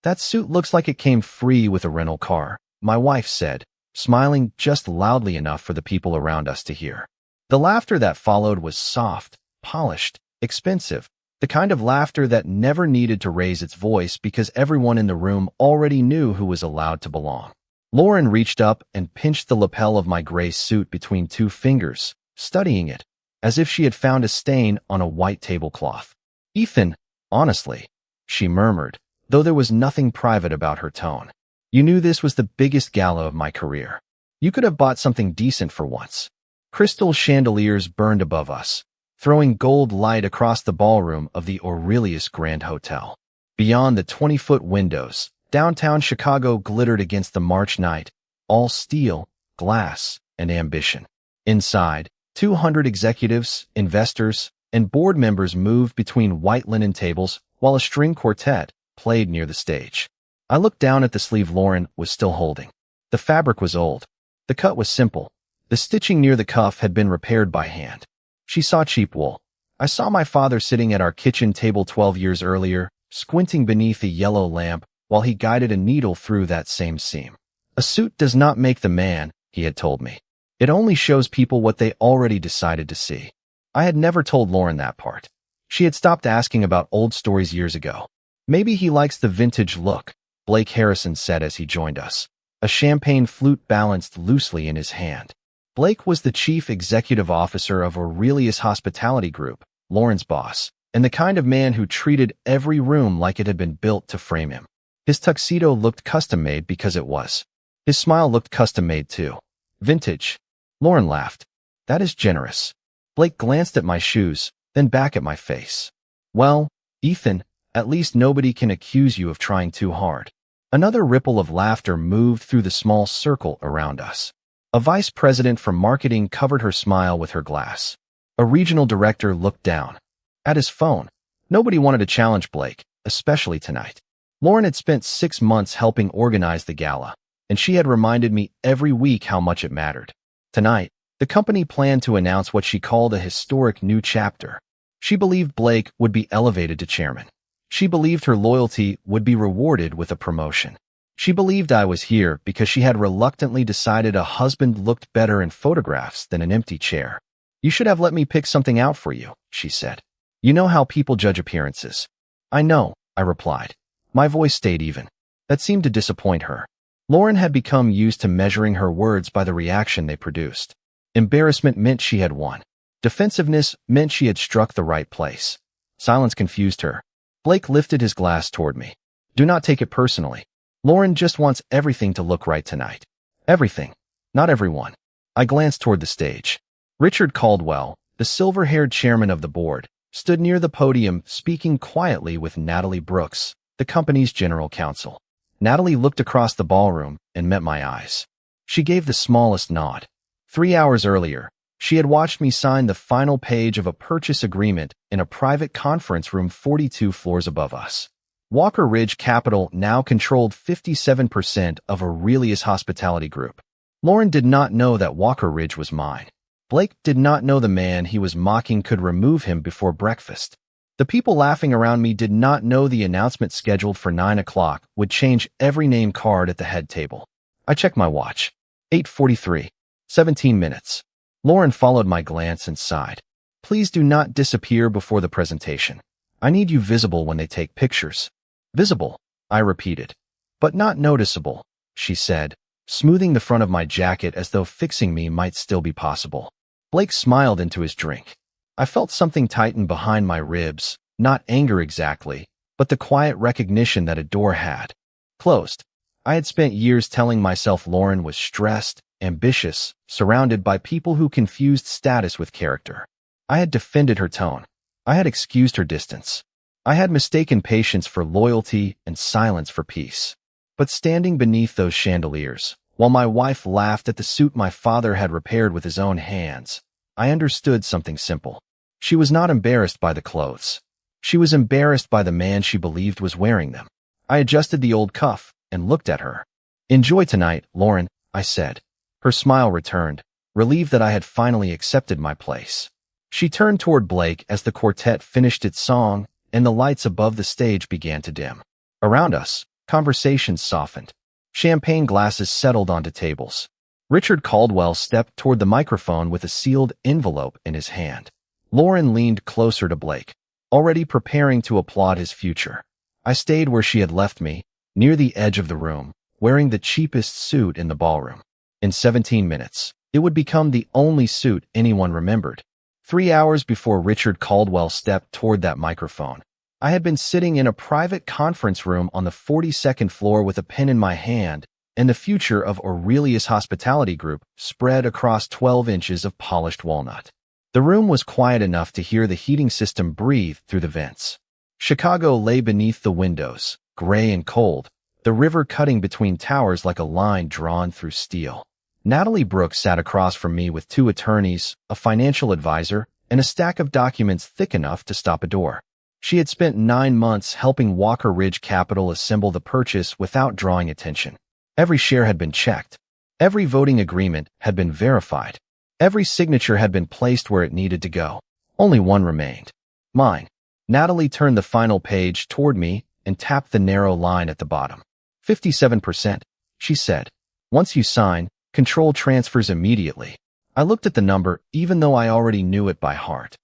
"That suit looks like it came free with a rental car," my wife said, smiling just loudly enough for the people around us to hear. The laughter that followed was soft, polished, expensive, the kind of laughter that never needed to raise its voice because everyone in the room already knew who was allowed to belong. Lauren reached up and pinched the lapel of my gray suit between two fingers, studying it, as if she had found a stain on a white tablecloth. "Ethan, honestly," she murmured, though there was nothing private about her tone. "You knew this was the biggest gala of my career. You could have bought something decent for once." Crystal chandeliers burned above us, throwing gold light across the ballroom of the Aurelius Grand Hotel. Beyond the 20-foot windows, downtown Chicago glittered against the March night, all steel, glass, and ambition. Inside, 200 executives, investors, and board members moved between white linen tables while a string quartet played near the stage. I looked down at the sleeve Lauren was still holding. The fabric was old. The cut was simple. The stitching near the cuff had been repaired by hand. She saw cheap wool. I saw my father sitting at our kitchen table 12 years earlier, squinting beneath a yellow lamp while he guided a needle through that same seam. "A suit does not make the man," he had told me. "It only shows people what they already decided to see." I had never told Lauren that part. She had stopped asking about old stories years ago. "Maybe he likes the vintage look," Blake Harrison said as he joined us, a champagne flute balanced loosely in his hand. Blake was the chief executive officer of Aurelius Hospitality Group, Lauren's boss, and the kind of man who treated every room like it had been built to frame him. His tuxedo looked custom-made because it was. His smile looked custom-made too. "Vintage." Lauren laughed. "That is generous." Blake glanced at my shoes, then back at my face. "Well, Ethan, at least nobody can accuse you of trying too hard." Another ripple of laughter moved through the small circle around us. A vice president from marketing covered her smile with her glass. A regional director looked down at his phone. Nobody wanted to challenge Blake, especially tonight. Lauren had spent 6 months helping organize the gala, and she had reminded me every week how much it mattered. Tonight, the company planned to announce what she called a historic new chapter. She believed Blake would be elevated to chairman. She believed her loyalty would be rewarded with a promotion. She believed I was here because she had reluctantly decided a husband looked better in photographs than an empty chair. "You should have let me pick something out for you," she said. "You know how people judge appearances." "I know," I replied. My voice stayed even. That seemed to disappoint her. Lauren had become used to measuring her words by the reaction they produced. Embarrassment meant she had won. Defensiveness meant she had struck the right place. Silence confused her. Blake lifted his glass toward me. "Do not take it personally. Lauren just wants everything to look right tonight." "Everything. Not everyone." I glanced toward the stage. Richard Caldwell, the silver-haired chairman of the board, stood near the podium speaking quietly with Natalie Brooks, the company's general counsel. Natalie looked across the ballroom and met my eyes. She gave the smallest nod. 3 hours earlier, she had watched me sign the final page of a purchase agreement in a private conference room 42 floors above us. Walker Ridge Capital now controlled 57% of Aurelius Hospitality Group. Lauren did not know that Walker Ridge was mine. Blake did not know the man he was mocking could remove him before breakfast. The people laughing around me did not know the announcement scheduled for 9 o'clock would change every name card at the head table. I checked my watch. 8:43. 17 minutes. Lauren followed my glance and sighed. "Please do not disappear before the presentation. I need you visible when they take pictures." "Visible," I repeated. "But not noticeable," she said, smoothing the front of my jacket as though fixing me might still be possible. Blake smiled into his drink. I felt something tighten behind my ribs, not anger exactly, but the quiet recognition that a door had closed. I had spent years telling myself Lauren was stressed, ambitious, surrounded by people who confused status with character. I had defended her tone. I had excused her distance. I had mistaken patience for loyalty and silence for peace. But standing beneath those chandeliers, while my wife laughed at the suit my father had repaired with his own hands, I understood something simple. She was not embarrassed by the clothes. She was embarrassed by the man she believed was wearing them. I adjusted the old cuff and looked at her. "Enjoy tonight, Lauren," I said. Her smile returned, relieved that I had finally accepted my place. She turned toward Blake as the quartet finished its song and the lights above the stage began to dim. Around us, Conversations softened. Champagne glasses settled onto tables. Richard Caldwell stepped toward the microphone with a sealed envelope in his hand. Lauren leaned closer to Blake, already preparing to applaud his future. I stayed where she had left me, near the edge of the room, wearing the cheapest suit in the ballroom. In 17 minutes, it would become the only suit anyone remembered. 3 hours before Richard Caldwell stepped toward that microphone, I had been sitting in a private conference room on the 42nd floor with a pen in my hand and the future of Aurelius Hospitality Group spread across 12 inches of polished walnut. The room was quiet enough to hear the heating system breathe through the vents. Chicago lay beneath the windows, gray and cold, the river cutting between towers like a line drawn through steel. Natalie Brooks sat across from me with 2 attorneys, a financial advisor, and a stack of documents thick enough to stop a door. She had spent 9 months helping Walker Ridge Capital assemble the purchase without drawing attention. Every share had been checked. Every voting agreement had been verified. Every signature had been placed where it needed to go. Only one remained. Mine. Natalie turned the final page toward me and tapped the narrow line at the bottom. 57%, she said. Once you sign, control transfers immediately. I looked at the number even though I already knew it by heart.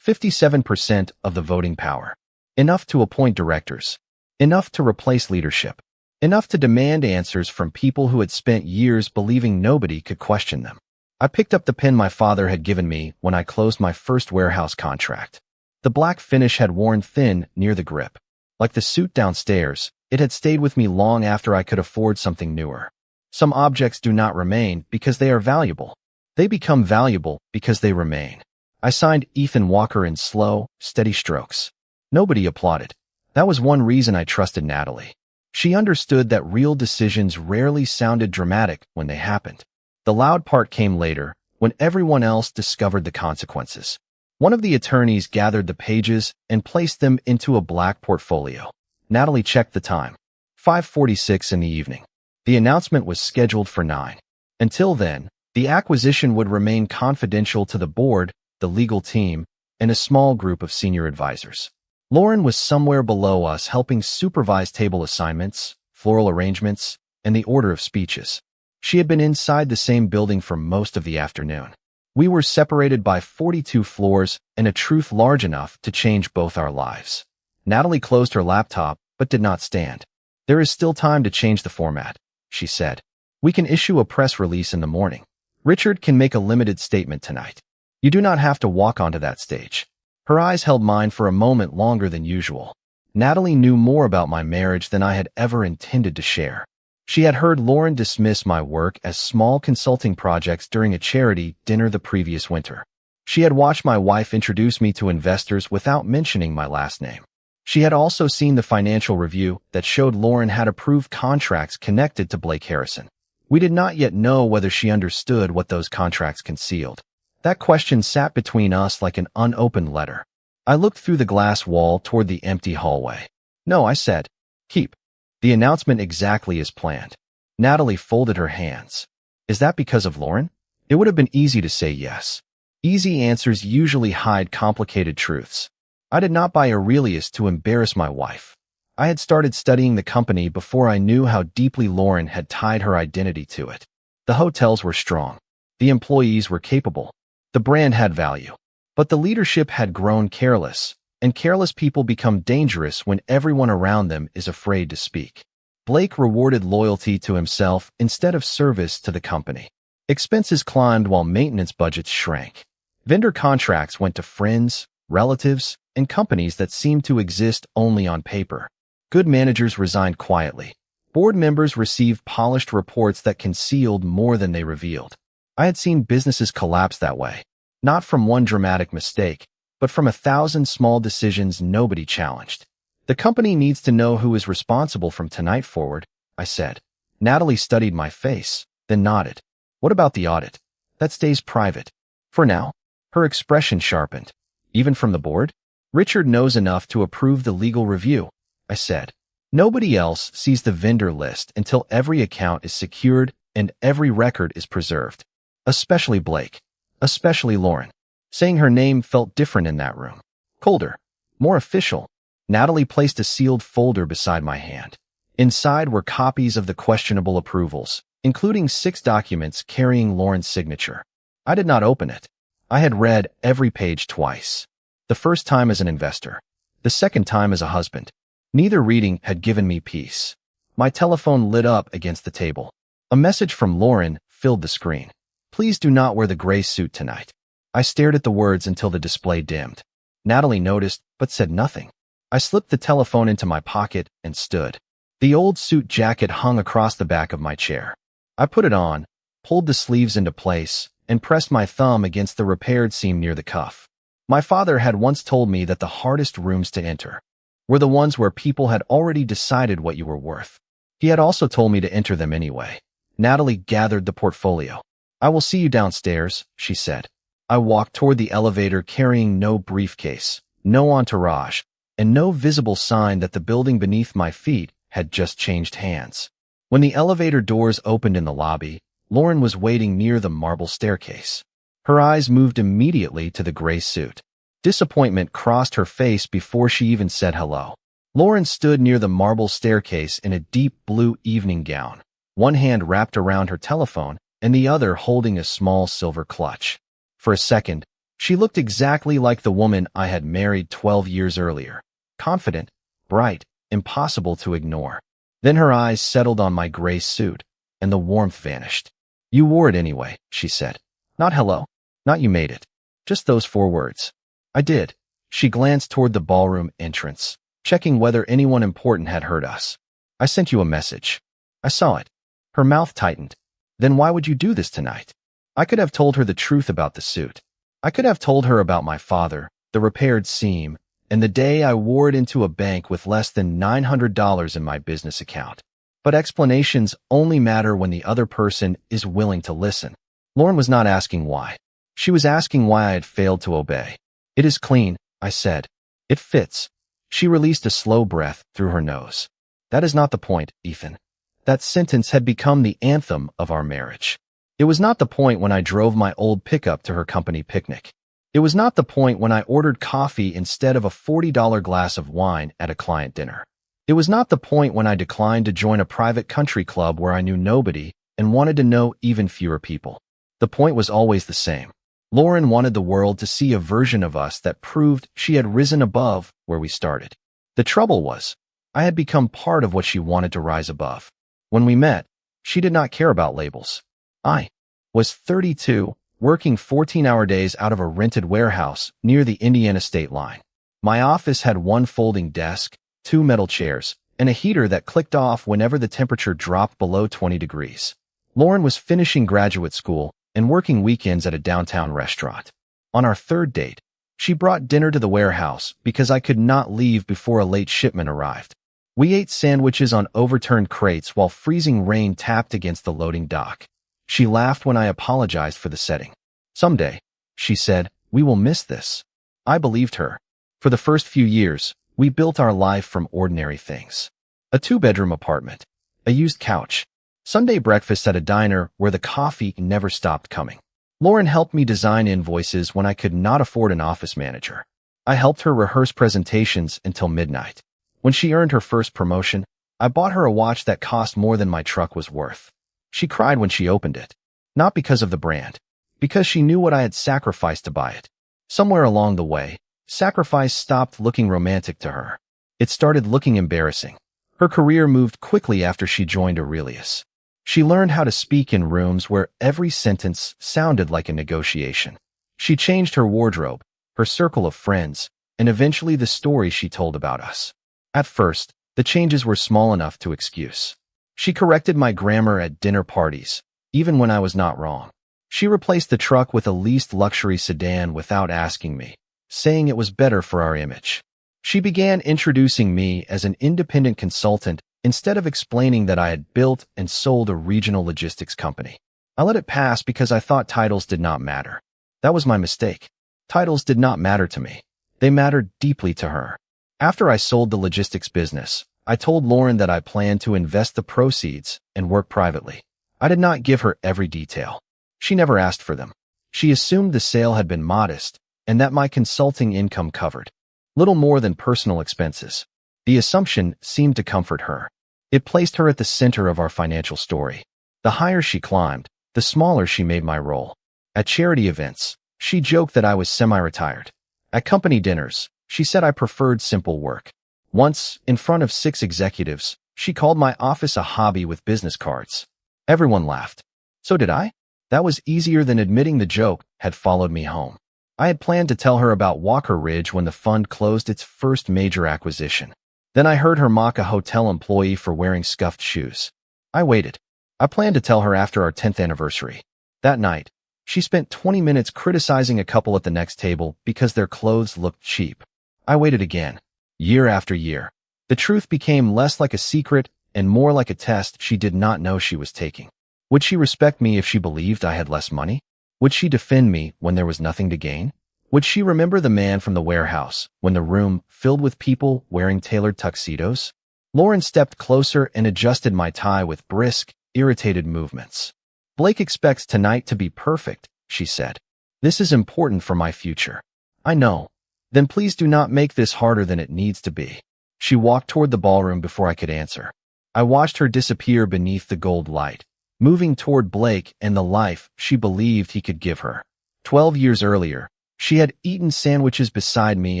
57% of the voting power. Enough to appoint directors. Enough to replace leadership. Enough to demand answers from people who had spent years believing nobody could question them. I picked up the pen my father had given me when I closed my first warehouse contract. The black finish had worn thin near the grip. Like the suit downstairs, it had stayed with me long after I could afford something newer. Some objects do not remain because they are valuable. They become valuable because they remain. I signed Ethan Walker in slow, steady strokes. Nobody applauded. That was one reason I trusted Natalie. She understood that real decisions rarely sounded dramatic when they happened. The loud part came later, when everyone else discovered the consequences. One of the attorneys gathered the pages and placed them into a black portfolio. Natalie checked the time. 5:46 in the evening. The announcement was scheduled for 9. Until then, the acquisition would remain confidential to the board, the legal team, and a small group of senior advisors. Lauren was somewhere below us helping supervise table assignments, floral arrangements, and the order of speeches. She had been inside the same building for most of the afternoon. We were separated by 42 floors and a truth large enough to change both our lives. Natalie closed her laptop, but did not stand. There is still time to change the format, she said. We can issue a press release in the morning. Richard can make a limited statement tonight. You do not have to walk onto that stage. Her eyes held mine for a moment longer than usual. Natalie knew more about my marriage than I had ever intended to share. She had heard Lauren dismiss my work as small consulting projects during a charity dinner the previous winter. She had watched my wife introduce me to investors without mentioning my last name. She had also seen the financial review that showed Lauren had approved contracts connected to Blake Harrison. We did not yet know whether she understood what those contracts concealed. That question sat between us like an unopened letter. I looked through the glass wall toward the empty hallway. No, I said. Keep the announcement exactly as planned. Natalie folded her hands. Is that because of Lauren? It would have been easy to say yes. Easy answers usually hide complicated truths. I did not buy Aurelius to embarrass my wife. I had started studying the company before I knew how deeply Lauren had tied her identity to it. The hotels were strong. The employees were capable. The brand had value. But the leadership had grown careless, and careless people become dangerous when everyone around them is afraid to speak. Blake rewarded loyalty to himself instead of service to the company. Expenses climbed while maintenance budgets shrank. Vendor contracts went to friends, relatives, and companies that seemed to exist only on paper. Good managers resigned quietly. Board members received polished reports that concealed more than they revealed. I had seen businesses collapse that way, not from one dramatic mistake, but from 1,000 small decisions nobody challenged. The company needs to know who is responsible from tonight forward, I said. Natalie studied my face, then nodded. What about the audit? That stays private. For now. Her expression sharpened. Even from the board? Richard knows enough to approve the legal review, I said. Nobody else sees the vendor list until every account is secured and every record is preserved. Especially Blake. Especially Lauren. Saying her name felt different in that room. Colder. More official. Natalie placed a sealed folder beside my hand. Inside were copies of the questionable approvals, including 6 documents carrying Lauren's signature. I did not open it. I had read every page twice. The first time as an investor, the second time as a husband. Neither reading had given me peace. My telephone lit up against the table. A message from Lauren filled the screen. Please do not wear the gray suit tonight. I stared at the words until the display dimmed. Natalie noticed, but said nothing. I slipped the telephone into my pocket and stood. The old suit jacket hung across the back of my chair. I put it on, pulled the sleeves into place, and pressed my thumb against the repaired seam near the cuff. My father had once told me that the hardest rooms to enter were the ones where people had already decided what you were worth. He had also told me to enter them anyway. Natalie gathered the portfolio. I will see you downstairs, she said. I walked toward the elevator carrying no briefcase, no entourage, and no visible sign that the building beneath my feet had just changed hands. When the elevator doors opened in the lobby, Lauren was waiting near the marble staircase. Her eyes moved immediately to the gray suit. Disappointment crossed her face before she even said hello. Lauren stood near the marble staircase in a deep blue evening gown, one hand wrapped around her telephone and the other holding a small silver clutch. For a second, she looked exactly like the woman I had married 12 years earlier. Confident, bright, impossible to ignore. Then her eyes settled on my gray suit, and the warmth vanished. You wore it anyway, she said. Not hello. Not you made it. Just those 4 words. I did. She glanced toward the ballroom entrance, checking whether anyone important had heard us. I sent you a message. I saw it. Her mouth tightened. Then why would you do this tonight? I could have told her the truth about the suit. I could have told her about my father, the repaired seam, and the day I wore it into a bank with less than $900 in my business account. But explanations only matter when the other person is willing to listen. Lauren was not asking why. She was asking why I had failed to obey. It is clean, I said. It fits. She released a slow breath through her nose. That is not the point, Ethan. That sentence had become the anthem of our marriage. It was not the point when I drove my old pickup to her company picnic. It was not the point when I ordered coffee instead of a $40 glass of wine at a client dinner. It was not the point when I declined to join a private country club where I knew nobody and wanted to know even fewer people. The point was always the same. Lauren wanted the world to see a version of us that proved she had risen above where we started. The trouble was, I had become part of what she wanted to rise above. When we met, she did not care about labels. I was 32, working 14-hour days out of a rented warehouse near the Indiana state line. My office had 1 folding desk, 2 metal chairs, and a heater that clicked off whenever the temperature dropped below 20 degrees. Lauren was finishing graduate school and working weekends at a downtown restaurant. On our 3rd date, she brought dinner to the warehouse because I could not leave before a late shipment arrived. We ate sandwiches on overturned crates while freezing rain tapped against the loading dock. She laughed when I apologized for the setting. Someday, she said, we will miss this. I believed her. For the first few years, we built our life from ordinary things. A 2-bedroom apartment, a used couch, Sunday breakfast at a diner where the coffee never stopped coming. Lauren helped me design invoices when I could not afford an office manager. I helped her rehearse presentations until midnight. When she earned her first promotion, I bought her a watch that cost more than my truck was worth. She cried when she opened it, not because of the brand, because she knew what I had sacrificed to buy it. Somewhere along the way, sacrifice stopped looking romantic to her. It started looking embarrassing. Her career moved quickly after she joined Aurelius. She learned how to speak in rooms where every sentence sounded like a negotiation. She changed her wardrobe, her circle of friends, and eventually the story she told about us. At first, the changes were small enough to excuse. She corrected my grammar at dinner parties, even when I was not wrong. She replaced the truck with a leased luxury sedan without asking me, saying it was better for our image. She began introducing me as an independent consultant instead of explaining that I had built and sold a regional logistics company. I let it pass because I thought titles did not matter. That was my mistake. Titles did not matter to me. They mattered deeply to her. After I sold the logistics business, I told Lauren that I planned to invest the proceeds and work privately. I did not give her every detail. She never asked for them. She assumed the sale had been modest and that my consulting income covered little more than personal expenses. The assumption seemed to comfort her. It placed her at the center of our financial story. The higher she climbed, the smaller she made my role. At charity events, she joked that I was semi-retired. At company dinners, she said I preferred simple work. Once, in front of 6 executives, she called my office a hobby with business cards. Everyone laughed. So did I? That was easier than admitting the joke had followed me home. I had planned to tell her about Walker Ridge when the fund closed its first major acquisition. Then I heard her mock a hotel employee for wearing scuffed shoes. I waited. I planned to tell her after our 10th anniversary. That night, she spent 20 minutes criticizing a couple at the next table because their clothes looked cheap. I waited again. Year after year. The truth became less like a secret and more like a test she did not know she was taking. Would she respect me if she believed I had less money? Would she defend me when there was nothing to gain? Would she remember the man from the warehouse when the room filled with people wearing tailored tuxedos? Lauren stepped closer and adjusted my tie with brisk, irritated movements. Blake expects tonight to be perfect, she said. This is important for my future. I know. Then please do not make this harder than it needs to be. She walked toward the ballroom before I could answer. I watched her disappear beneath the gold light, moving toward Blake and the life she believed he could give her. 12 years earlier, she had eaten sandwiches beside me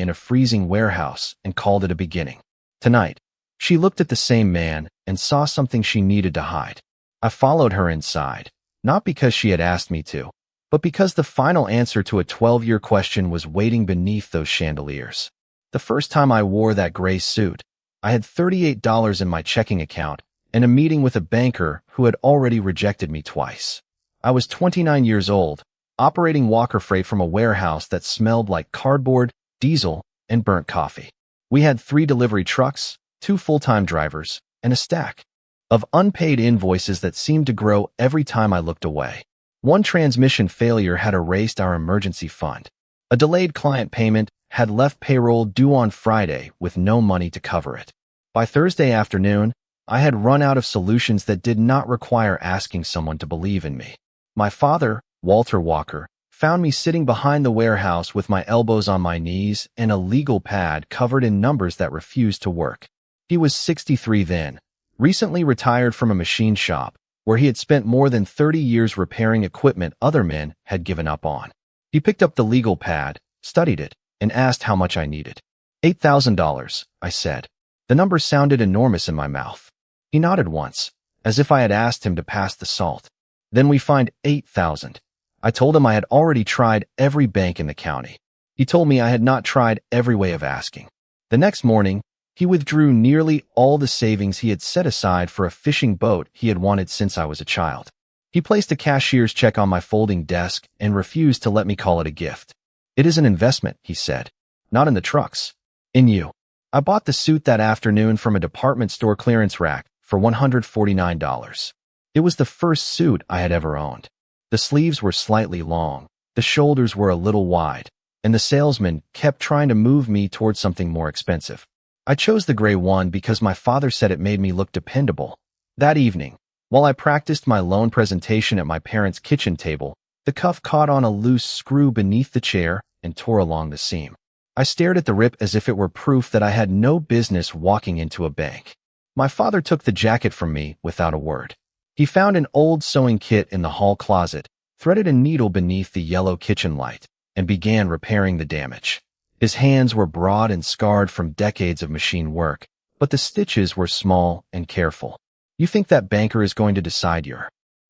in a freezing warehouse and called it a beginning. Tonight, she looked at the same man and saw something she needed to hide. I followed her inside, not because she had asked me to, but because the final answer to a 12-year question was waiting beneath those chandeliers. The first time I wore that gray suit, I had $38 in my checking account and a meeting with a banker who had already rejected me twice. I was 29 years old, operating Walker Freight from a warehouse that smelled like cardboard, diesel, and burnt coffee. We had 3 delivery trucks, 2 full-time drivers, and a stack of unpaid invoices that seemed to grow every time I looked away. One transmission failure had erased our emergency fund. A delayed client payment had left payroll due on Friday with no money to cover it. By Thursday afternoon, I had run out of solutions that did not require asking someone to believe in me. My father, Walter Walker, found me sitting behind the warehouse with my elbows on my knees and a legal pad covered in numbers that refused to work. He was 63 then, recently retired from a machine shop, where he had spent more than 30 years repairing equipment other men had given up on. He picked up the legal pad, studied it, and asked how much I needed. $8,000, I said. The number sounded enormous in my mouth. He nodded once, as if I had asked him to pass the salt. Then we find 8,000. I told him I had already tried every bank in the county. He told me I had not tried every way of asking. The next morning, he withdrew nearly all the savings he had set aside for a fishing boat he had wanted since I was a child. He placed a cashier's check on my folding desk and refused to let me call it a gift. It is an investment, he said. Not in the trucks. In you. I bought the suit that afternoon from a department store clearance rack for $149. It was the first suit I had ever owned. The sleeves were slightly long, the shoulders were a little wide, and the salesman kept trying to move me toward something more expensive. I chose the gray one because my father said it made me look dependable. That evening, while I practiced my loan presentation at my parents' kitchen table, the cuff caught on a loose screw beneath the chair and tore along the seam. I stared at the rip as if it were proof that I had no business walking into a bank. My father took the jacket from me without a word. He found an old sewing kit in the hall closet, threaded a needle beneath the yellow kitchen light, and began repairing the damage. His hands were broad and scarred from decades of machine work, but the stitches were small and careful. You think that banker is going to decide your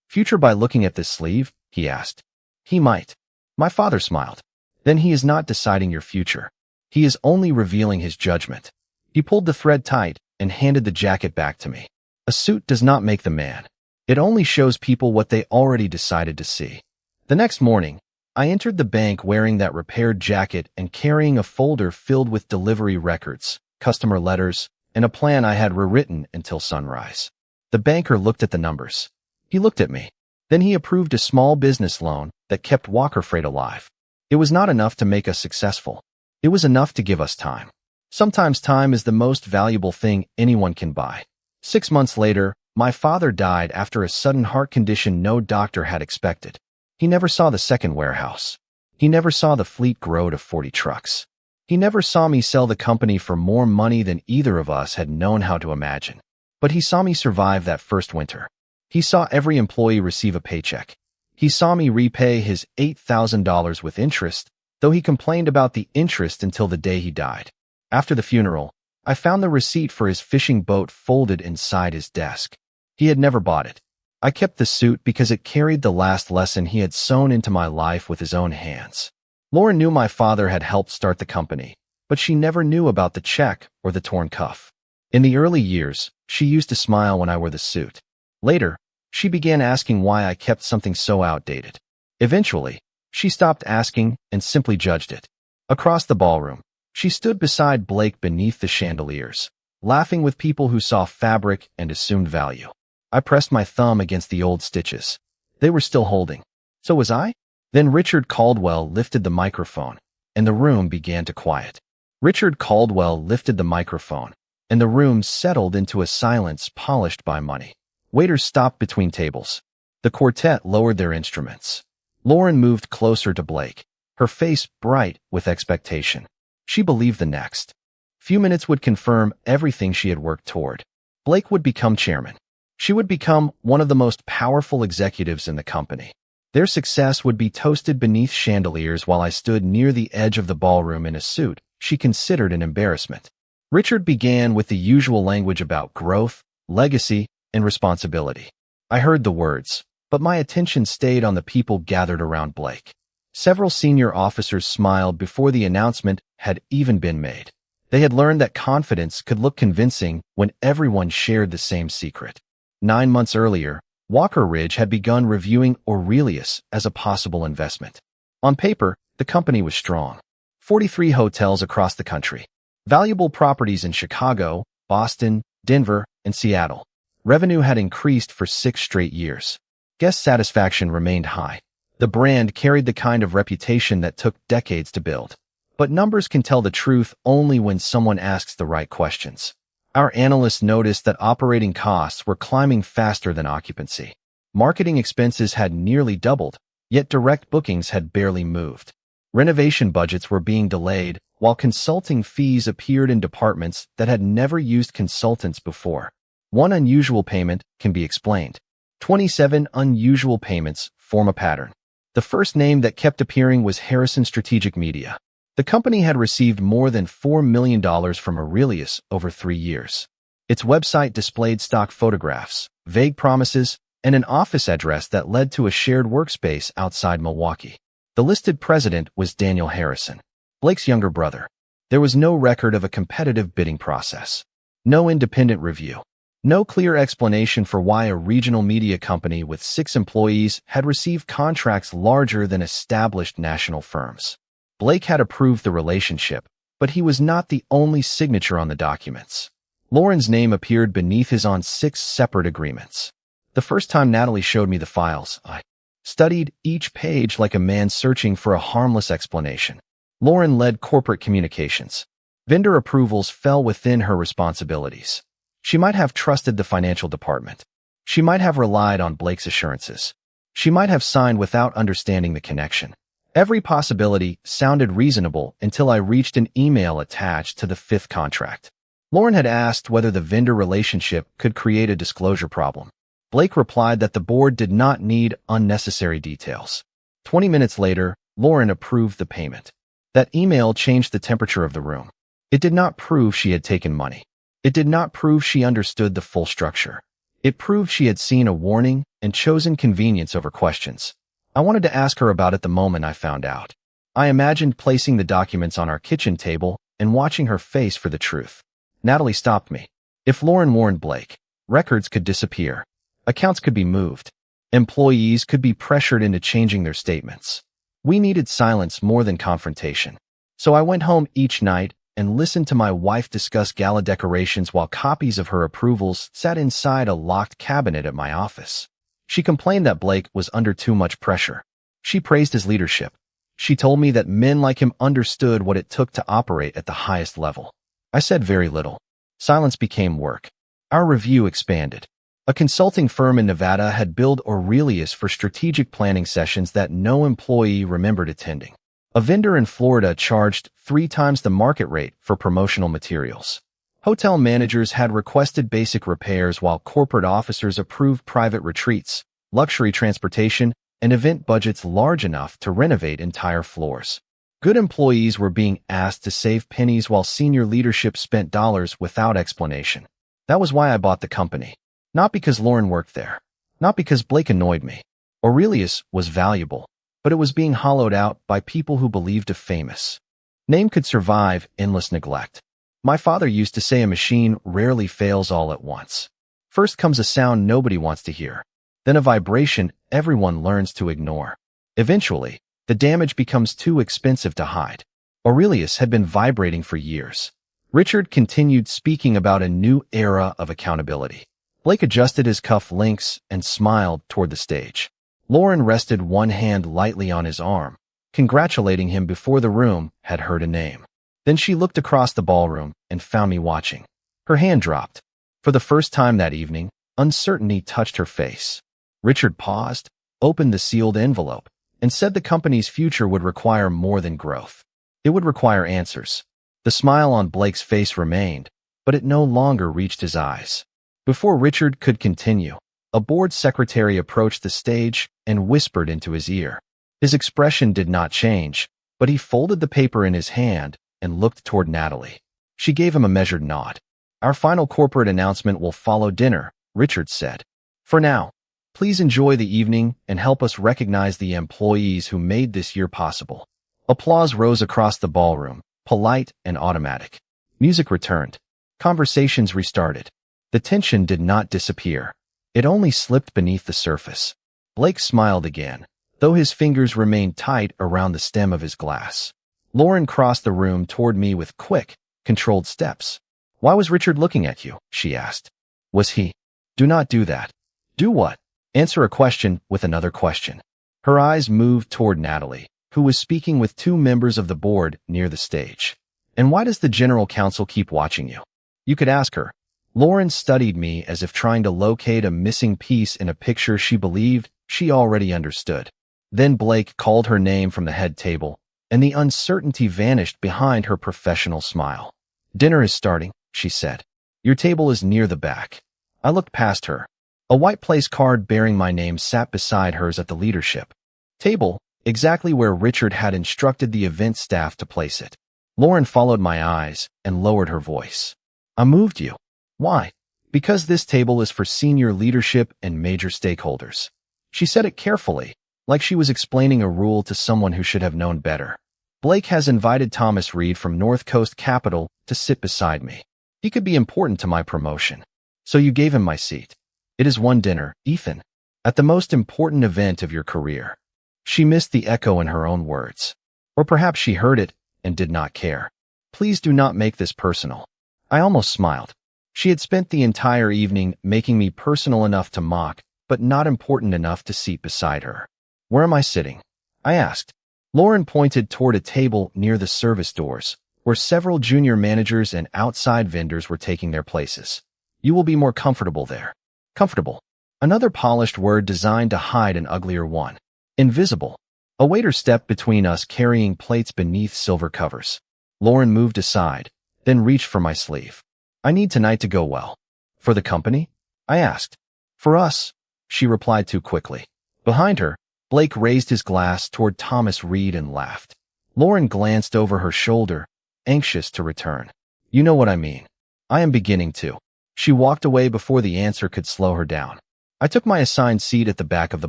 future by looking at this sleeve? He asked. He might. My father smiled. Then he is not deciding your future. He is only revealing his judgment. He pulled the thread tight and handed the jacket back to me. A suit does not make the man. It only shows people what they already decided to see. The next morning, I entered the bank wearing that repaired jacket and carrying a folder filled with delivery records, customer letters, and a plan I had rewritten until sunrise. The banker looked at the numbers. He looked at me. Then he approved a small business loan that kept Walker Freight alive. It was not enough to make us successful. It was enough to give us time. Sometimes time is the most valuable thing anyone can buy. 6 months later, my father died after a sudden heart condition no doctor had expected. He never saw the second warehouse. He never saw the fleet grow to 40 trucks. He never saw me sell the company for more money than either of us had known how to imagine. But he saw me survive that first winter. He saw every employee receive a paycheck. He saw me repay his $8,000 with interest, though he complained about the interest until the day he died. After the funeral, I found the receipt for his fishing boat folded inside his desk. He had never bought it. I kept the suit because it carried the last lesson he had sewn into my life with his own hands. Lauren knew my father had helped start the company, but she never knew about the check or the torn cuff. In the early years, she used to smile when I wore the suit. Later, she began asking why I kept something so outdated. Eventually, she stopped asking and simply judged it. Across the ballroom, she stood beside Blake beneath the chandeliers, laughing with people who saw fabric and assumed value. I pressed my thumb against the old stitches. They were still holding. So was I? Then Richard Caldwell lifted the microphone, and the room began to quiet. Richard Caldwell lifted the microphone, and the room settled into a silence polished by money. Waiters stopped between tables. The quartet lowered their instruments. Lauren moved closer to Blake, her face bright with expectation. She believed the next few minutes would confirm everything she had worked toward. Blake would become chairman. She would become one of the most powerful executives in the company. Their success would be toasted beneath chandeliers while I stood near the edge of the ballroom in a suit she considered an embarrassment. Richard began with the usual language about growth, legacy, and responsibility. I heard the words, but my attention stayed on the people gathered around Blake. Several senior officers smiled before the announcement had even been made. They had learned that confidence could look convincing when everyone shared the same secret. 9 months earlier, Walker Ridge had begun reviewing Aurelius as a possible investment. On paper, the company was strong. 43 hotels across the country. Valuable properties in Chicago, Boston, Denver, and Seattle. Revenue had increased for 6 straight years. Guest satisfaction remained high. The brand carried the kind of reputation that took decades to build. But numbers can tell the truth only when someone asks the right questions. Our analysts noticed that operating costs were climbing faster than occupancy. Marketing expenses had nearly doubled, yet direct bookings had barely moved. Renovation budgets were being delayed, while consulting fees appeared in departments that had never used consultants before. One unusual payment can be explained. 27 unusual payments form a pattern. The first name that kept appearing was Harrison Strategic Media. The company had received more than $4 million from Aurelius over 3 years. Its website displayed stock photographs, vague promises, and an office address that led to a shared workspace outside Milwaukee. The listed president was Daniel Harrison, Blake's younger brother. There was no record of a competitive bidding process. No independent review. No clear explanation for why a regional media company with 6 employees had received contracts larger than established national firms. Blake had approved the relationship, but he was not the only signature on the documents. Lauren's name appeared beneath his on 6 separate agreements. The first time Natalie showed me the files, I studied each page like a man searching for a harmless explanation. Lauren led corporate communications. Vendor approvals fell within her responsibilities. She might have trusted the financial department. She might have relied on Blake's assurances. She might have signed without understanding the connection. Every possibility sounded reasonable until I reached an email attached to the 5th contract. Lauren had asked whether the vendor relationship could create a disclosure problem. Blake replied that the board did not need unnecessary details. 20 minutes later, Lauren approved the payment. That email changed the temperature of the room. It did not prove she had taken money. It did not prove she understood the full structure. It proved she had seen a warning and chosen convenience over questions. I wanted to ask her about it the moment I found out. I imagined placing the documents on our kitchen table and watching her face for the truth. Natalie stopped me. If Lauren warned Blake, records could disappear. Accounts could be moved. Employees could be pressured into changing their statements. We needed silence more than confrontation. So I went home each night and listened to my wife discuss gala decorations while copies of her approvals sat inside a locked cabinet at my office. She complained that Blake was under too much pressure. She praised his leadership. She told me that men like him understood what it took to operate at the highest level. I said very little. Silence became work. Our review expanded. A consulting firm in Nevada had billed Aurelius for strategic planning sessions that no employee remembered attending. A vendor in Florida charged 3 times the market rate for promotional materials. Hotel managers had requested basic repairs while corporate officers approved private retreats, luxury transportation, and event budgets large enough to renovate entire floors. Good employees were being asked to save pennies while senior leadership spent dollars without explanation. That was why I bought the company. Not because Lauren worked there. Not because Blake annoyed me. Aurelius was valuable, but it was being hollowed out by people who believed a famous name could survive endless neglect. My father used to say a machine rarely fails all at once. First comes a sound nobody wants to hear, then a vibration everyone learns to ignore. Eventually, the damage becomes too expensive to hide. Aurelius had been vibrating for years. Richard continued speaking about a new era of accountability. Blake adjusted his cuff links and smiled toward the stage. Lauren rested one hand lightly on his arm, congratulating him before the room had heard a name. Then she looked across the ballroom and found me watching. Her hand dropped. For the first time that evening, uncertainty touched her face. Richard paused, opened the sealed envelope, and said the company's future would require more than growth. It would require answers. The smile on Blake's face remained, but it no longer reached his eyes. Before Richard could continue, a board secretary approached the stage and whispered into his ear. His expression did not change, but he folded the paper in his hand and looked toward Natalie. She gave him a measured nod. Our final corporate announcement will follow dinner, Richard said. For now, please enjoy the evening and help us recognize the employees who made this year possible. Applause rose across the ballroom, polite and automatic. Music returned. Conversations restarted. The tension did not disappear. It only slipped beneath the surface. Blake smiled again, though his fingers remained tight around the stem of his glass. Lauren crossed the room toward me with quick, controlled steps. Why was Richard looking at you? She asked. Was he? Do not do that. Do what? Answer a question with another question. Her eyes moved toward Natalie, who was speaking with two members of the board near the stage. And why does the general counsel keep watching you? You could ask her. Lauren studied me as if trying to locate a missing piece in a picture she believed she already understood. Then Blake called her name from the head table, and the uncertainty vanished behind her professional smile. Dinner is starting, she said. Your table is near the back. I looked past her. A white place card bearing my name sat beside hers at the leadership table, exactly where Richard had instructed the event staff to place it. Lauren followed my eyes and lowered her voice. I moved you. Why? Because this table is for senior leadership and major stakeholders. She said it carefully, like she was explaining a rule to someone who should have known better. Blake has invited Thomas Reed from North Coast Capital to sit beside me. He could be important to my promotion. So you gave him my seat. It is one dinner, Ethan, at the most important event of your career. She missed the echo in her own words. Or perhaps she heard it and did not care. Please do not make this personal. I almost smiled. She had spent the entire evening making me personal enough to mock, but not important enough to seat beside her. Where am I sitting? I asked. Lauren pointed toward a table near the service doors, where several junior managers and outside vendors were taking their places. You will be more comfortable there. Comfortable. Another polished word designed to hide an uglier one. Invisible. A waiter stepped between us carrying plates beneath silver covers. Lauren moved aside, then reached for my sleeve. I need tonight to go well. For the company? I asked. For us, she replied too quickly. Behind her, Blake raised his glass toward Thomas Reed and laughed. Lauren glanced over her shoulder, anxious to return. You know what I mean. I am beginning to. She walked away before the answer could slow her down. I took my assigned seat at the back of the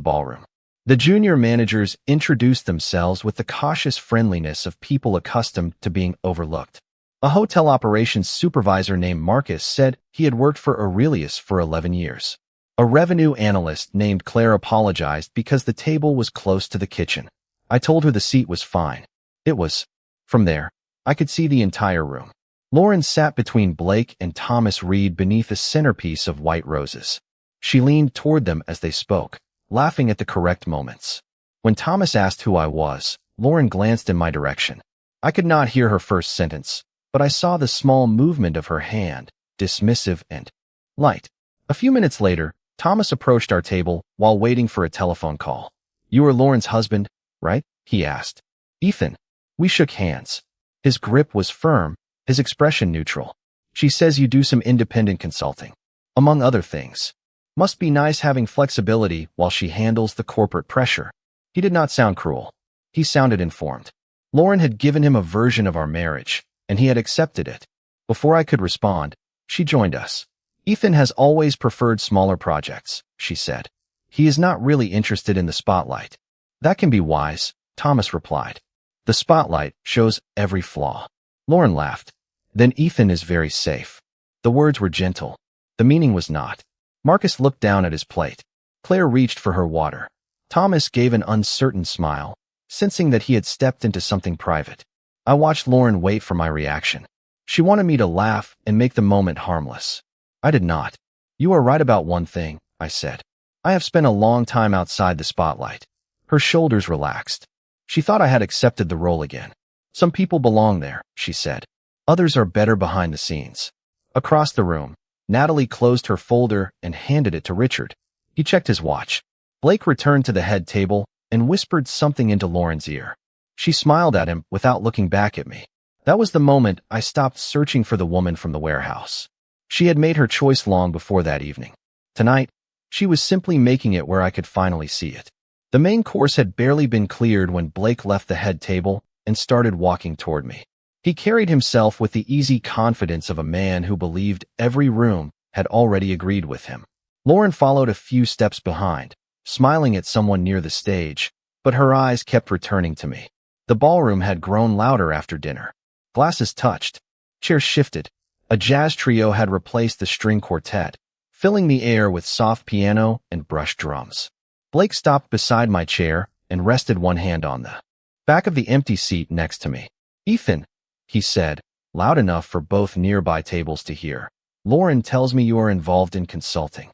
ballroom. The junior managers introduced themselves with the cautious friendliness of people accustomed to being overlooked. A hotel operations supervisor named Marcus said he had worked for Aurelius for 11 years. A revenue analyst named Claire apologized because the table was close to the kitchen. I told her the seat was fine. It was. From there, I could see the entire room. Lauren sat between Blake and Thomas Reed beneath a centerpiece of white roses. She leaned toward them as they spoke, laughing at the correct moments. When Thomas asked who I was, Lauren glanced in my direction. I could not hear her first sentence, but I saw the small movement of her hand, dismissive and light. A few minutes later, Thomas approached our table while waiting for a telephone call. You are Lauren's husband, right? He asked. Ethan. We shook hands. His grip was firm, his expression neutral. She says you do some independent consulting. Among other things. Must be nice having flexibility while she handles the corporate pressure. He did not sound cruel. He sounded informed. Lauren had given him a version of our marriage, and he had accepted it. Before I could respond, she joined us. Ethan has always preferred smaller projects, she said. He is not really interested in the spotlight. That can be wise, Thomas replied. The spotlight shows every flaw. Lauren laughed. Then Ethan is very safe. The words were gentle. The meaning was not. Marcus looked down at his plate. Claire reached for her water. Thomas gave an uncertain smile, sensing that he had stepped into something private. I watched Lauren wait for my reaction. She wanted me to laugh and make the moment harmless. I did not. You are right about one thing, I said. I have spent a long time outside the spotlight. Her shoulders relaxed. She thought I had accepted the role again. Some people belong there, she said. Others are better behind the scenes. Across the room, Natalie closed her folder and handed it to Richard. He checked his watch. Blake returned to the head table and whispered something into Lauren's ear. She smiled at him without looking back at me. That was the moment I stopped searching for the woman from the warehouse. She had made her choice long before that evening. Tonight, she was simply making it where I could finally see it. The main course had barely been cleared when Blake left the head table and started walking toward me. He carried himself with the easy confidence of a man who believed every room had already agreed with him. Lauren followed a few steps behind, smiling at someone near the stage, but her eyes kept returning to me. The ballroom had grown louder after dinner. Glasses touched. Chairs shifted. A jazz trio had replaced the string quartet, filling the air with soft piano and brushed drums. Blake stopped beside my chair and rested one hand on the back of the empty seat next to me. Ethan, he said, loud enough for both nearby tables to hear. Lauren tells me you are involved in consulting.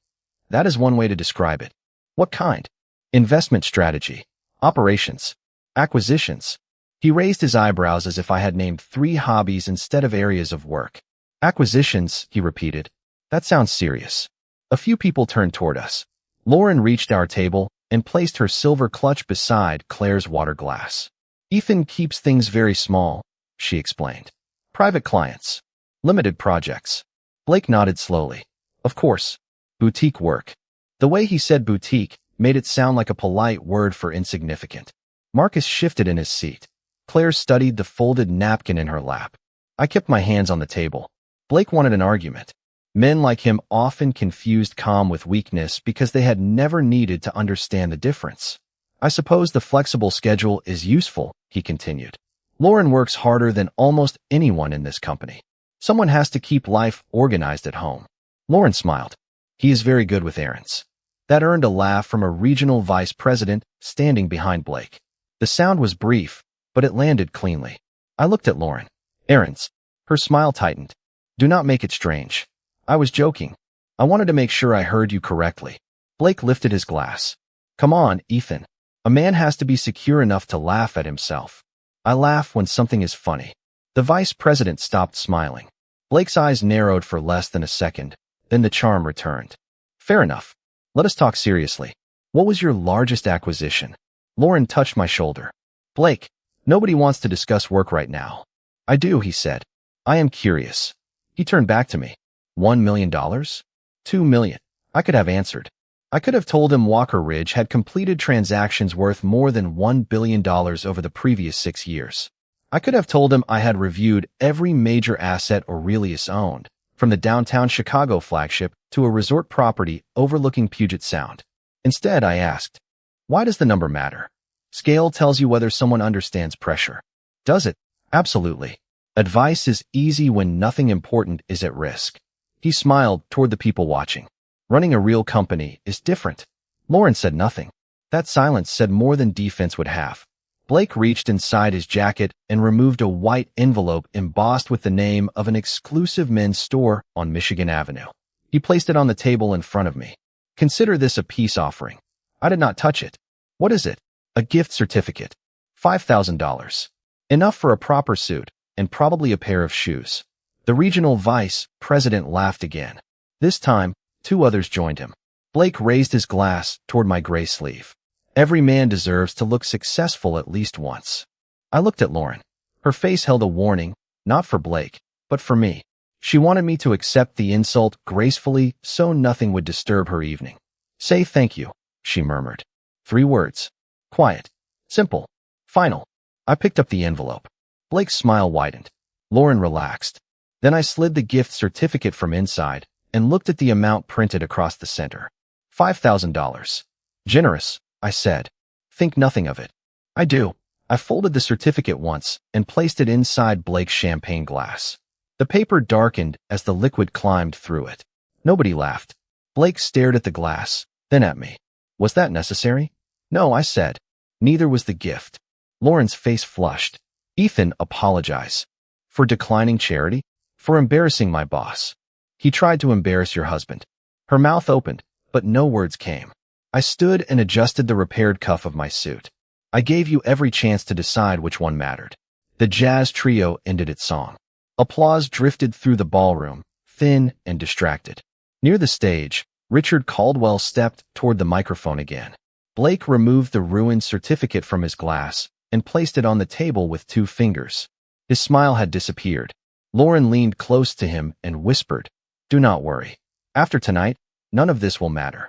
That is one way to describe it. What kind? Investment strategy, operations, acquisitions. He raised his eyebrows as if I had named 3 hobbies instead of areas of work. Acquisitions, he repeated. That sounds serious. A few people turned toward us. Lauren reached our table and placed her silver clutch beside Claire's water glass. Ethan keeps things very small, she explained. Private clients. Limited projects. Blake nodded slowly. Of course. Boutique work. The way he said boutique made it sound like a polite word for insignificant. Marcus shifted in his seat. Claire studied the folded napkin in her lap. I kept my hands on the table. Blake wanted an argument. Men like him often confused calm with weakness because they had never needed to understand the difference. I suppose the flexible schedule is useful, he continued. Lauren works harder than almost anyone in this company. Someone has to keep life organized at home. Lauren smiled. He is very good with errands. That earned a laugh from a regional vice president standing behind Blake. The sound was brief, but it landed cleanly. I looked at Lauren. Errands. Her smile tightened. Do not make it strange. I was joking. I wanted to make sure I heard you correctly. Blake lifted his glass. Come on, Ethan. A man has to be secure enough to laugh at himself. I laugh when something is funny. The vice president stopped smiling. Blake's eyes narrowed for less than a second, then the charm returned. Fair enough. Let us talk seriously. What was your largest acquisition? Lauren touched my shoulder. Blake, nobody wants to discuss work right now. I do, he said. I am curious. He turned back to me. $1 million? $2 million. I could have answered. I could have told him Walker Ridge had completed transactions worth more than $1 billion over the previous 6 years. I could have told him I had reviewed every major asset Aurelius owned, from the downtown Chicago flagship to a resort property overlooking Puget Sound. Instead, I asked, why does the number matter? Scale tells you whether someone understands pressure. Does it? Absolutely. Advice is easy when nothing important is at risk. He smiled toward the people watching. Running a real company is different. Lauren said nothing. That silence said more than defense would have. Blake reached inside his jacket and removed a white envelope embossed with the name of an exclusive men's store on Michigan Avenue. He placed it on the table in front of me. Consider this a peace offering. I did not touch it. What is it? A gift certificate. $5,000. Enough for a proper suit and probably a pair of shoes. The regional vice president laughed again. This time, 2 others joined him. Blake raised his glass toward my gray sleeve. Every man deserves to look successful at least once. I looked at Lauren. Her face held a warning, not for Blake, but for me. She wanted me to accept the insult gracefully so nothing would disturb her evening. "Say thank you," she murmured. 3 words. Quiet. Simple. Final. I picked up the envelope. Blake's smile widened. Lauren relaxed. Then I slid the gift certificate from inside and looked at the amount printed across the center. $5,000. Generous, I said. Think nothing of it. I do. I folded the certificate once and placed it inside Blake's champagne glass. The paper darkened as the liquid climbed through it. Nobody laughed. Blake stared at the glass, then at me. Was that necessary? No, I said. Neither was the gift. Lauren's face flushed. Ethan, apologize. For declining charity? For embarrassing my boss. He tried to embarrass your husband. Her mouth opened, but no words came. I stood and adjusted the repaired cuff of my suit. I gave you every chance to decide which one mattered. The jazz trio ended its song. Applause drifted through the ballroom, thin and distracted. Near the stage, Richard Caldwell stepped toward the microphone again. Blake removed the ruined certificate from his glass and placed it on the table with 2 fingers. His smile had disappeared. Lauren leaned close to him and whispered, "Do not worry. After tonight, none of this will matter."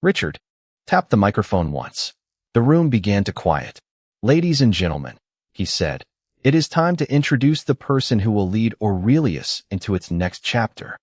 Richard tapped the microphone once. The room began to quiet. "Ladies and gentlemen," he said, "it is time to introduce the person who will lead Aurelius into its next chapter."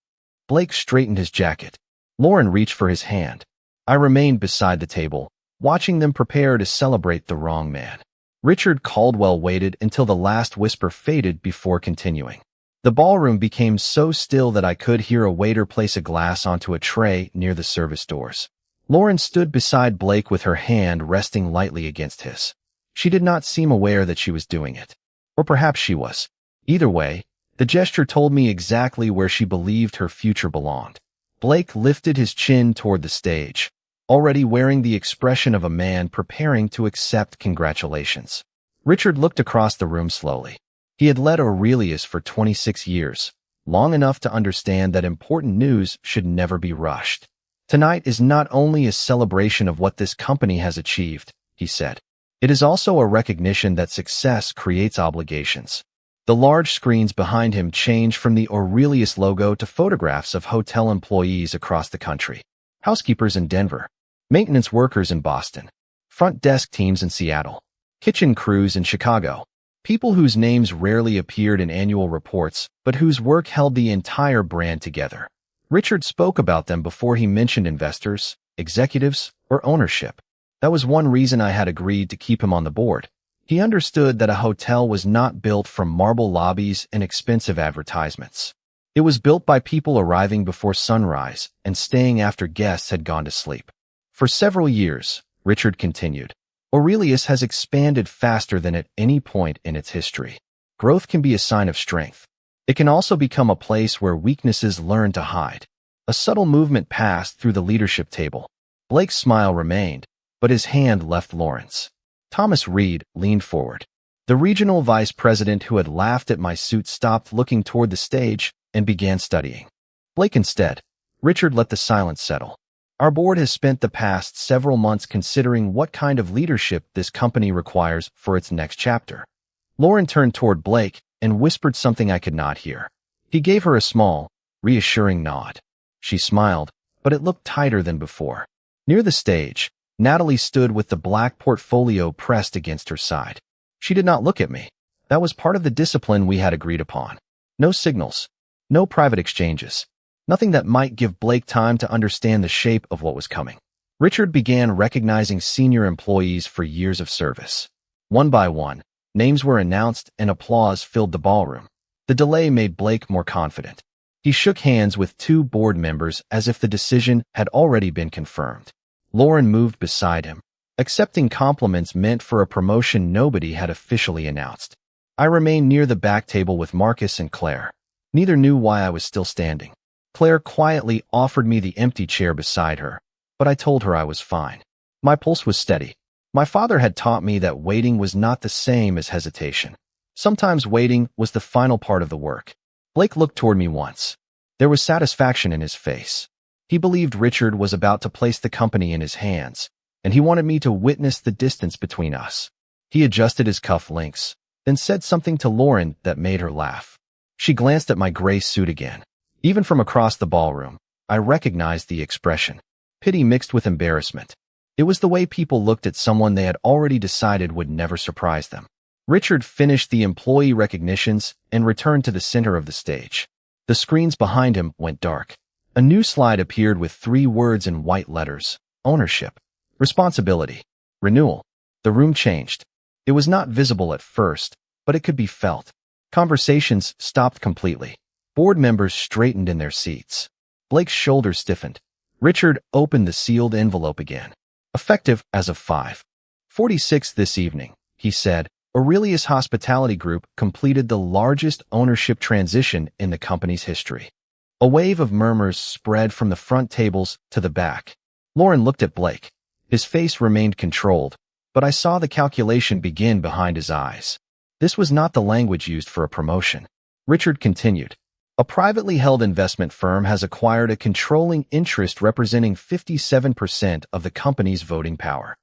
Blake straightened his jacket. Lauren reached for his hand. I remained beside the table, watching them prepare to celebrate the wrong man. Richard Caldwell waited until the last whisper faded before continuing. The ballroom became so still that I could hear a waiter place a glass onto a tray near the service doors. Lauren stood beside Blake with her hand resting lightly against his. She did not seem aware that she was doing it. Or perhaps she was. Either way, the gesture told me exactly where she believed her future belonged. Blake lifted his chin toward the stage, already wearing the expression of a man preparing to accept congratulations. Richard looked across the room slowly. He had led Aurelius for 26 years, long enough to understand that important news should never be rushed. "Tonight is not only a celebration of what this company has achieved," he said. "It is also a recognition that success creates obligations." The large screens behind him changed from the Aurelius logo to photographs of hotel employees across the country. Housekeepers in Denver, maintenance workers in Boston, front desk teams in Seattle, kitchen crews in Chicago, people whose names rarely appeared in annual reports, but whose work held the entire brand together. Richard spoke about them before he mentioned investors, executives, or ownership. That was one reason I had agreed to keep him on the board. He understood that a hotel was not built from marble lobbies and expensive advertisements. It was built by people arriving before sunrise and staying after guests had gone to sleep. For several years, Richard continued, Aurelius has expanded faster than at any point in its history. Growth can be a sign of strength. It can also become a place where weaknesses learn to hide. A subtle movement passed through the leadership table. Blake's smile remained, but his hand left Lauren's. Thomas Reed leaned forward. The regional vice president who had laughed at my suit stopped looking toward the stage and began studying. Blake instead. Richard let the silence settle. Our board has spent the past several months considering what kind of leadership this company requires for its next chapter. Lauren turned toward Blake and whispered something I could not hear. He gave her a small, reassuring nod. She smiled, but it looked tighter than before. Near the stage, Natalie stood with the black portfolio pressed against her side. She did not look at me. That was part of the discipline we had agreed upon. No signals. No private exchanges. Nothing that might give Blake time to understand the shape of what was coming. Richard began recognizing senior employees for years of service. One by one, names were announced and applause filled the ballroom. The delay made Blake more confident. He shook hands with 2 board members as if the decision had already been confirmed. Lauren moved beside him. Accepting compliments meant for a promotion nobody had officially announced. I remained near the back table with Marcus and Claire. Neither knew why I was still standing. Claire quietly offered me the empty chair beside her, but I told her I was fine. My pulse was steady. My father had taught me that waiting was not the same as hesitation. Sometimes waiting was the final part of the work. Blake looked toward me once. There was satisfaction in his face. He believed Richard was about to place the company in his hands, and he wanted me to witness the distance between us. He adjusted his cuff links, then said something to Lauren that made her laugh. She glanced at my gray suit again. Even from across the ballroom, I recognized the expression. Pity mixed with embarrassment. It was the way people looked at someone they had already decided would never surprise them. Richard finished the employee recognitions and returned to the center of the stage. The screens behind him went dark. A new slide appeared with 3 words in white letters: ownership, responsibility, renewal. The room changed. It was not visible at first, but it could be felt. Conversations stopped completely. Board members straightened in their seats. Blake's shoulders stiffened. Richard opened the sealed envelope again. Effective as of 5:46 this evening, he said, Aurelius Hospitality Group completed the largest ownership transition in the company's history. A wave of murmurs spread from the front tables to the back. Lauren looked at Blake. His face remained controlled, but I saw the calculation begin behind his eyes. This was not the language used for a promotion. Richard continued. A privately held investment firm has acquired a controlling interest representing 57% of the company's voting power.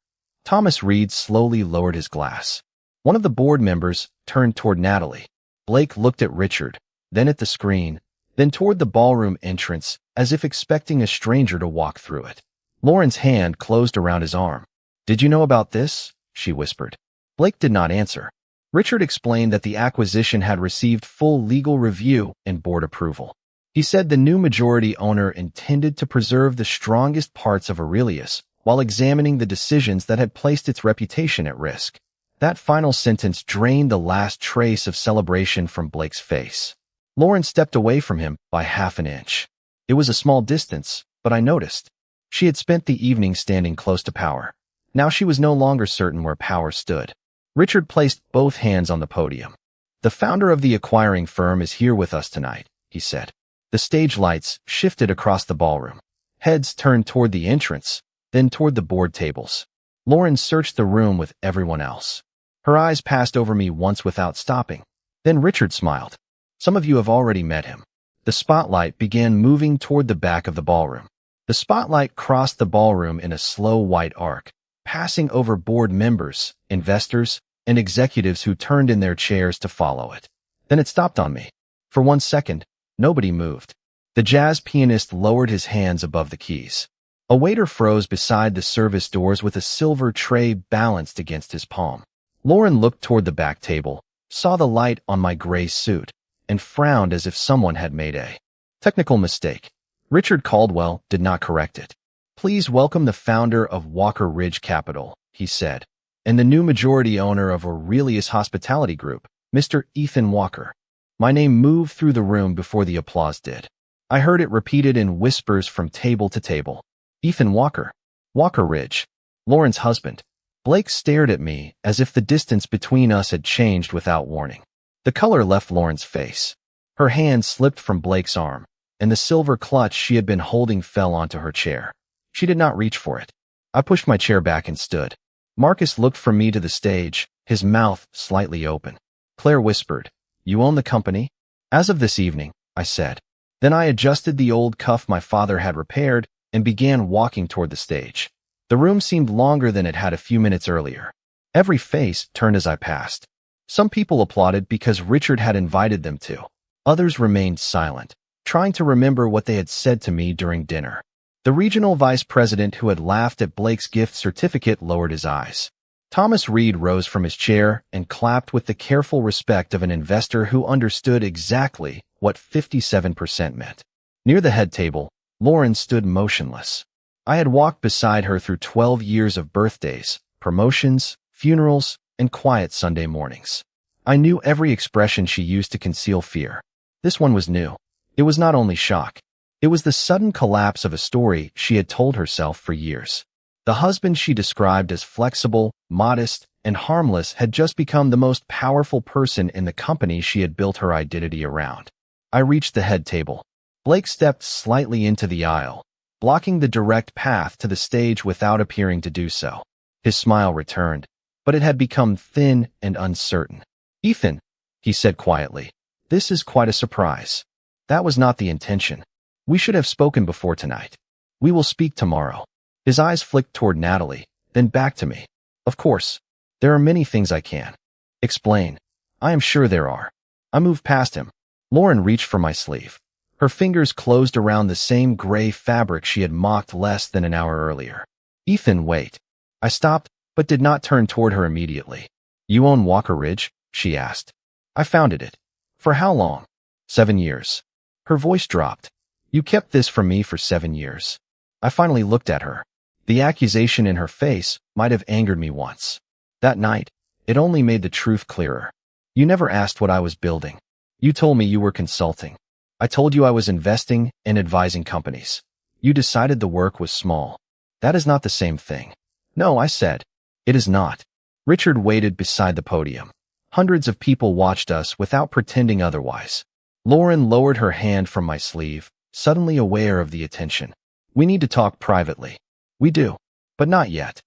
Thomas Reed slowly lowered his glass. One of the board members turned toward Natalie. Blake looked at Richard, then at the screen, then toward the ballroom entrance, as if expecting a stranger to walk through it. Lauren's hand closed around his arm. "Did you know about this?" she whispered. Blake did not answer. Richard explained that the acquisition had received full legal review and board approval. He said the new majority owner intended to preserve the strongest parts of Aurelius while examining the decisions that had placed its reputation at risk. That final sentence drained the last trace of celebration from Blake's face. Lauren stepped away from him by half an inch. It was a small distance, but I noticed. She had spent the evening standing close to power. Now she was no longer certain where power stood. Richard placed both hands on the podium. "The founder of the acquiring firm is here with us tonight," he said. The stage lights shifted across the ballroom. Heads turned toward the entrance, then toward the board tables. Lauren searched the room with everyone else. Her eyes passed over me once without stopping. Then Richard smiled. "Some of you have already met him." The spotlight began moving toward the back of the ballroom. The spotlight crossed the ballroom in a slow white arc, passing over board members, investors, and executives who turned in their chairs to follow it. Then it stopped on me. For 1 second, nobody moved. The jazz pianist lowered his hands above the keys. A waiter froze beside the service doors with a silver tray balanced against his palm. Lauren looked toward the back table, saw the light on my gray suit, and frowned as if someone had made a technical mistake. Richard Caldwell did not correct it. "Please welcome the founder of Walker Ridge Capital," he said, "and the new majority owner of Aurelius Hospitality Group, Mr. Ethan Walker." My name moved through the room before the applause did. I heard it repeated in whispers from table to table. Ethan Walker. Walker Ridge. Lauren's husband. Blake stared at me as if the distance between us had changed without warning. The color left Lauren's face. Her hand slipped from Blake's arm, and the silver clutch she had been holding fell onto her chair. She did not reach for it. I pushed my chair back and stood. Marcus looked from me to the stage, his mouth slightly open. Claire whispered, "You own the company?" "As of this evening," I said. Then I adjusted the old cuff my father had repaired and began walking toward the stage. The room seemed longer than it had a few minutes earlier. Every face turned as I passed. Some people applauded because Richard had invited them to. Others remained silent, trying to remember what they had said to me during dinner. The regional vice president who had laughed at Blake's gift certificate lowered his eyes. Thomas Reed rose from his chair and clapped with the careful respect of an investor who understood exactly what 57% meant. Near the head table, Lauren stood motionless. I had walked beside her through 12 years of birthdays, promotions, funerals, and quiet Sunday mornings. I knew every expression she used to conceal fear. This one was new. It was not only shock. It was the sudden collapse of a story she had told herself for years. The husband she described as flexible, modest, and harmless had just become the most powerful person in the company she had built her identity around. I reached the head table. Blake stepped slightly into the aisle, blocking the direct path to the stage without appearing to do so. His smile returned, but it had become thin and uncertain. "Ethan," he said quietly, "this is quite a surprise. That was not the intention. We should have spoken before tonight. We will speak tomorrow." His eyes flicked toward Natalie, then back to me. "Of course, there are many things I can explain. I am sure there are." I moved past him. Lauren reached for my sleeve. Her fingers closed around the same gray fabric she had mocked less than an hour earlier. Ethan, wait. I stopped, but did not turn toward her immediately. You own Walker Ridge? She asked. I founded it. For how long? 7 years. Her voice dropped. You kept this from me for 7 years. I finally looked at her. The accusation in her face might have angered me once. That night, it only made the truth clearer. You never asked what I was building. You told me you were consulting. I told you I was investing and advising companies. You decided the work was small. That is not the same thing. No, I said. It is not. Richard waited beside the podium. Hundreds of people watched us without pretending otherwise. Lauren lowered her hand from my sleeve, suddenly aware of the attention. We need to talk privately. We do. But not yet.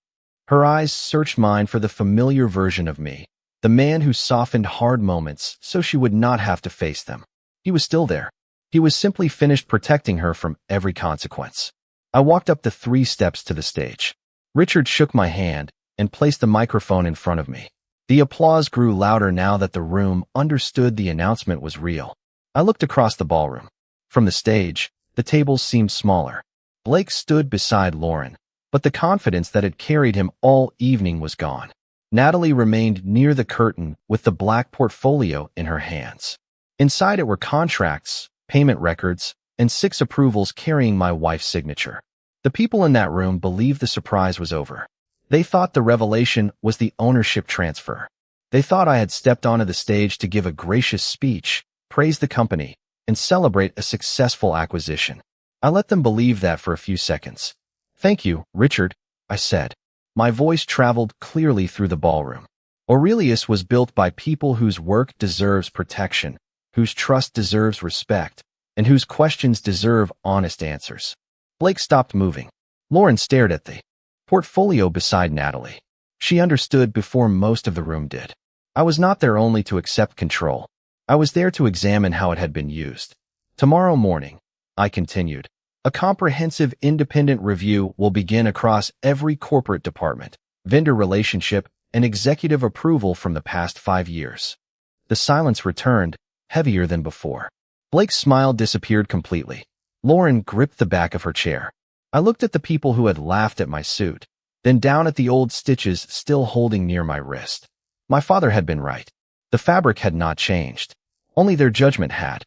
Her eyes searched mine for the familiar version of me, the man who softened hard moments so she would not have to face them. He was still there. He was simply finished protecting her from every consequence. I walked up the 3 steps to the stage. Richard shook my hand and placed the microphone in front of me. The applause grew louder now that the room understood the announcement was real. I looked across the ballroom. From the stage, the tables seemed smaller. Blake stood beside Lauren, but the confidence that had carried him all evening was gone. Natalie remained near the curtain with the black portfolio in her hands. Inside it were contracts, payment records, and 6 approvals carrying my wife's signature. The people in that room believed the surprise was over. They thought the revelation was the ownership transfer. They thought I had stepped onto the stage to give a gracious speech, praise the company, and celebrate a successful acquisition. I let them believe that for a few seconds. Thank you, Richard, I said. My voice traveled clearly through the ballroom. Aurelius was built by people whose work deserves protection, whose trust deserves respect, and whose questions deserve honest answers. Blake stopped moving. Lauren stared at the portfolio beside Natalie. She understood before most of the room did. I was not there only to accept control. I was there to examine how it had been used. Tomorrow morning, I continued, a comprehensive independent review will begin across every corporate department, vendor relationship, and executive approval from the past 5 years. The silence returned, heavier than before. Blake's smile disappeared completely. Lauren gripped the back of her chair. I looked at the people who had laughed at my suit, then down at the old stitches still holding near my wrist. My father had been right. The fabric had not changed. Only their judgment had.